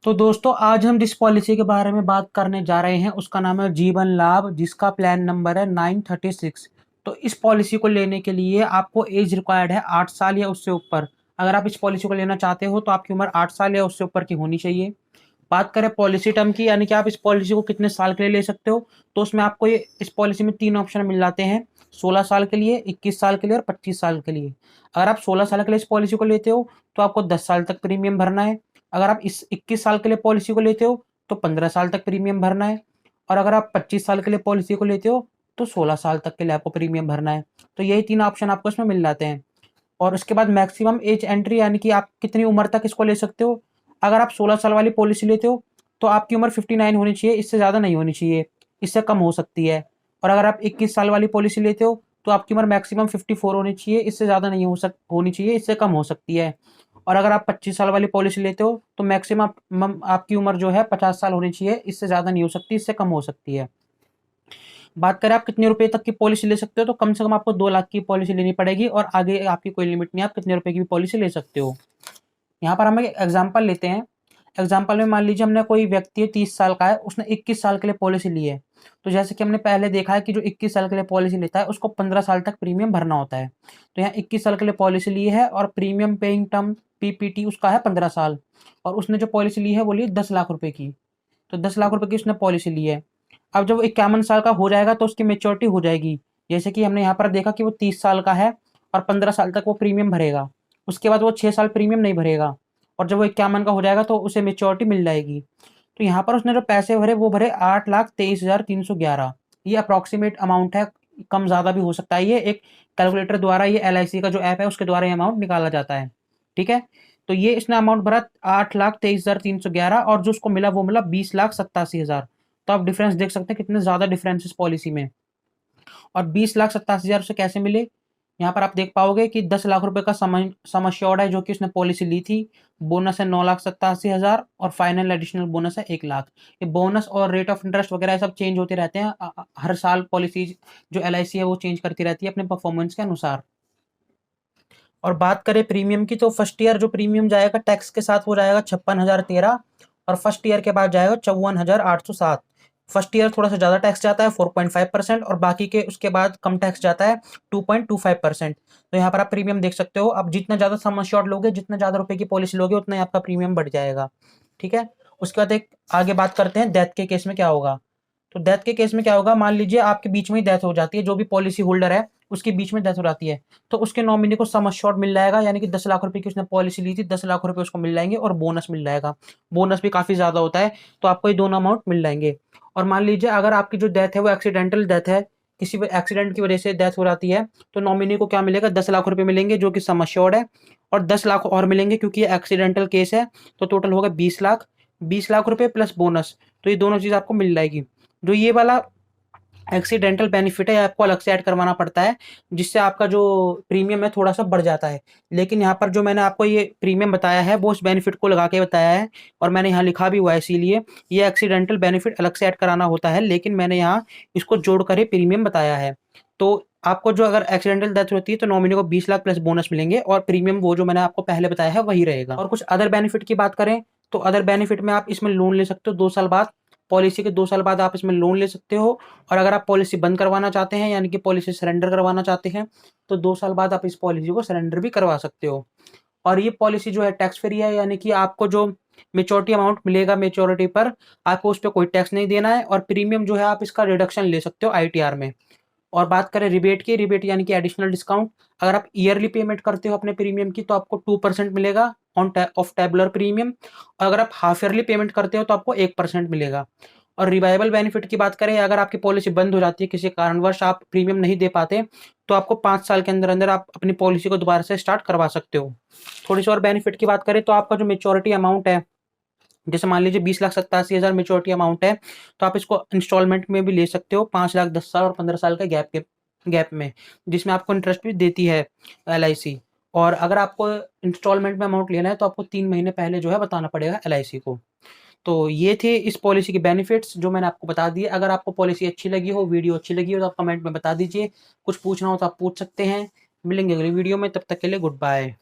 तो दोस्तों आज हम जिस पॉलिसी के बारे में बात करने जा रहे हैं उसका नाम है जीवन लाभ, जिसका प्लान नंबर है 936। तो इस पॉलिसी को लेने के लिए आपको एज रिक्वायर्ड है 8 साल या उससे ऊपर। अगर आप इस पॉलिसी को लेना चाहते हो तो आपकी उम्र 8 साल या उससे ऊपर की होनी चाहिए। बात करें पॉलिसी टर्म की, यानी कि आप इस पॉलिसी को कितने साल के लिए ले सकते हो, तो उसमें आपको ये इस पॉलिसी में 3 ऑप्शन मिल जाते हैं। 16 साल के लिए, 21 साल के लिए और 25 साल के लिए। अगर आप 16 साल के लिए इस पॉलिसी को लेते हो तो आपको 10 साल तक प्रीमियम भरना है। अगर आप इस 21 साल के लिए पॉलिसी को लेते हो तो 15 साल तक प्रीमियम भरना है। और अगर आप 25 साल के लिए पॉलिसी को लेते हो तो 16 साल तक के लिए आपको प्रीमियम भरना है। तो यही 3 ऑप्शन आपको इसमें मिल जाते हैं। और उसके बाद मैक्सिमम एज एंट्री, यानी कि आप कितनी उम्र तक इसको ले सकते हो। अगर आप 16 साल वाली पॉलिसी लेते हो तो आपकी उम्र 59 होनी चाहिए, इससे ज़्यादा नहीं होनी चाहिए, इससे कम हो सकती है। और अगर आप 21 साल वाली पॉलिसी लेते हो तो आपकी उम्र मैक्सिमम 54 होनी चाहिए, इससे ज़्यादा नहीं होनी चाहिए, इससे कम हो सकती है। और अगर आप 25 साल वाली पॉलिसी लेते हो तो मैक्सिमम आपकी उम्र जो है 50 साल होनी चाहिए, इससे ज़्यादा नहीं हो सकती, इससे कम हो सकती है। बात करें आप कितने रुपए तक की पॉलिसी ले सकते हो, तो कम से कम आपको 2 लाख की पॉलिसी लेनी पड़ेगी और आगे आपकी कोई लिमिट नहीं है, आप कितने रुपए की भी पॉलिसी ले सकते हो। यहाँ पर हम एक एग्जाम्पल लेते हैं। एग्जाम्पल में मान लीजिए हमने कोई व्यक्ति 30 साल का है, उसने 21 साल के लिए पॉलिसी ली है। तो जैसे कि हमने पहले देखा है कि जो 21 साल के लिए पॉलिसी लेता है उसको 15 साल तक प्रीमियम भरना होता है। तो यहाँ 21 साल के लिए पॉलिसी ली है और प्रीमियम पेइंग टर्म पीपीटी उसका है 15 साल। और उसने जो पॉलिसी ली है वो ली 10 लाख रुपए की। तो 10 लाख रुपए की उसने पॉलिसी ली है। अब जब वो 51 साल का हो जाएगा तो उसकी मेच्योरिटी हो जाएगी। जैसे कि हमने यहाँ पर देखा कि वो 30 साल का है और 15 साल तक वो प्रीमियम भरेगा। उसके बाद वो 6 साल प्रीमियम नहीं भरेगा। और जब वो 51 का हो जाएगा तो उसे मेच्योरिटी मिल जाएगी। तो यहाँ पर उसने जो पैसे भरे वो भरे 8,23,311। ये अप्रॉक्सीमेट अमाउंट है, कम ज़्यादा भी हो सकता है। ये एक कैलकुलेटर द्वारा, ये LIC का जो ऐप है उसके द्वारा ये अमाउंट निकाला जाता है। ठीक है। तो ये इसने अमाउंट भरा 8,23,311 और जो उसको मिला वो मिला 20,87,000। तो आप डिफरेंस देख सकते हैं कितने ज़्यादा डिफरेंस इस पॉलिसी में। और 20,87,000 से कैसे मिले, यहाँ पर आप देख पाओगे कि 10 लाख रुपए का सम एश्योर्ड है जो कि उसने पॉलिसी ली थी। बोनस है 9,87,000 और फाइनल एडिशनल बोनस है 1 लाख। ये बोनस और रेट ऑफ इंटरेस्ट वगैरह सब चेंज होते रहते हैं। हर साल पॉलिसी जो LIC है वो चेंज करती रहती है अपने परफॉर्मेंस के अनुसार। और बात करें प्रीमियम की, तो फर्स्ट ईयर जो प्रीमियम जाएगा टैक्स के साथ वो जाएगा 56,013। और फर्स्ट ईयर के बाद जाएगा 54,807। फर्स्ट ईयर थोड़ा सा ज़्यादा टैक्स जाता है 4.5%, और बाकी के उसके बाद कम टैक्स जाता है 2.25%। तो यहाँ पर आप प्रीमियम देख सकते हो। आप जितना ज़्यादा सम एश्योर्ड लोगे, जितना ज़्यादा रुपए की पॉलिसी लोगे, उतना ही आपका प्रीमियम बढ़ जाएगा। ठीक है। उसके बाद एक आगे बात करते हैं डेथ के केस में क्या होगा। तो डेथ के केस में क्या होगा, मान लीजिए आपके बीच में ही डेथ हो जाती है, जो भी पॉलिसी होल्डर है उसके बीच में डेथ हो जाती है। तो उसके नॉमिनी को सम एश्योर्ड मिल जाएगा, यानी कि 10 लाख रुपए की उसने पॉलिसी ली थी, 10 लाख रुपए उसको मिल जाएंगे और बोनस मिल जाएगा। बोनस भी काफी ज्यादा होता है, तो आपको ये दोनों अमाउंट मिल जाएंगे। और मान लीजिए अगर आपकी जो डेथ है वो एक्सीडेंटल डेथ है, किसी भी एक्सीडेंट की वजह से डेथ हो जाती है, तो नॉमिनी को क्या मिलेगा, 10 लाख रुपए मिलेंगे जो कि सम एश्योर्ड है। और 10 लाख और मिलेंगे क्योंकि ये एक्सीडेंटल केस है। तो टोटल होगा 20 लाख। 20 लाख रुपए प्लस बोनस। तो ये दोनों चीज आपको मिल जाएगी। जो ये वाला एक्सीडेंटल बेनिफिट है आपको अलग से ऐड करवाना पड़ता है, जिससे आपका जो प्रीमियम है थोड़ा सा बढ़ जाता है। लेकिन यहाँ पर जो मैंने आपको ये प्रीमियम बताया है वो उस बेनिफिट को लगा के बताया है, और मैंने यहाँ लिखा भी हुआ है, इसीलिए ये एक्सीडेंटल बेनिफिट अलग से ऐड कराना होता है, लेकिन मैंने यहाँ इसको जोड़ कर ही प्रीमियम बताया है। तो आपको जो अगर एक्सीडेंटल डेथ होती है तो नॉमिनी को 20 लाख प्लस बोनस मिलेंगे, और प्रीमियम वो जो मैंने आपको पहले बताया है वही रहेगा। और कुछ अदर बेनिफिट की बात करें तो अदर बेनिफिट में आप इसमें लोन ले सकते हो 2 साल बाद। पॉलिसी के 2 साल बाद आप इसमें लोन ले सकते हो। और अगर आप पॉलिसी बंद करवाना चाहते हैं, यानी कि पॉलिसी सरेंडर करवाना चाहते हैं, तो 2 साल बाद आप इस पॉलिसी को सरेंडर भी करवा सकते हो। और ये पॉलिसी जो है टैक्स फ्री है, यानी कि आपको जो मेच्योरिटी अमाउंट मिलेगा मेच्योरिटी पर, आपको उस पर कोई टैक्स नहीं देना है। और प्रीमियम जो है आप इसका रिडक्शन ले सकते हो ITR में। और बात करें रिबेट की, रिबेट यानी कि एडिशनल डिस्काउंट। अगर आप ईयरली पेमेंट करते हो अपने प्रीमियम की तो आपको 2% मिलेगा ऑफ टेबुलर प्रीमियम। और अगर आप हाफ ईयरली पेमेंट करते हो तो आपको 1% मिलेगा। और रिवाइवल बेनिफिट की बात करें, अगर आपकी पॉलिसी बंद हो जाती है, किसी कारणवश आप प्रीमियम नहीं दे पाते, तो आपको 5 साल के अंदर अंदर आप अपनी पॉलिसी को दोबारा से स्टार्ट करवा सकते हो। थोड़ी सी और बेनिफिट की बात करें तो आपका जो मेच्योरिटी अमाउंट है, जैसे मान लीजिए 20,87,000 मेच्योरिटी अमाउंट है, तो आप इसको इंस्टॉलमेंट में भी ले सकते हो, 5 लाख 10 साल और 15 साल के गैप में, जिसमें आपको इंटरेस्ट भी देती है LIC। और अगर आपको इंस्टॉलमेंट में अमाउंट लेना है तो आपको 3 महीने पहले जो है बताना पड़ेगा LIC को। तो ये थे इस पॉलिसी के बेनिफिट्स जो मैंने आपको बता दिए। अगर आपको पॉलिसी अच्छी लगी हो, वीडियो अच्छी लगी हो, तो आप कमेंट में बता दीजिए। कुछ पूछना हो तो आप पूछ सकते हैं। मिलेंगे अगली वीडियो में, तब तक के लिए गुड बाय।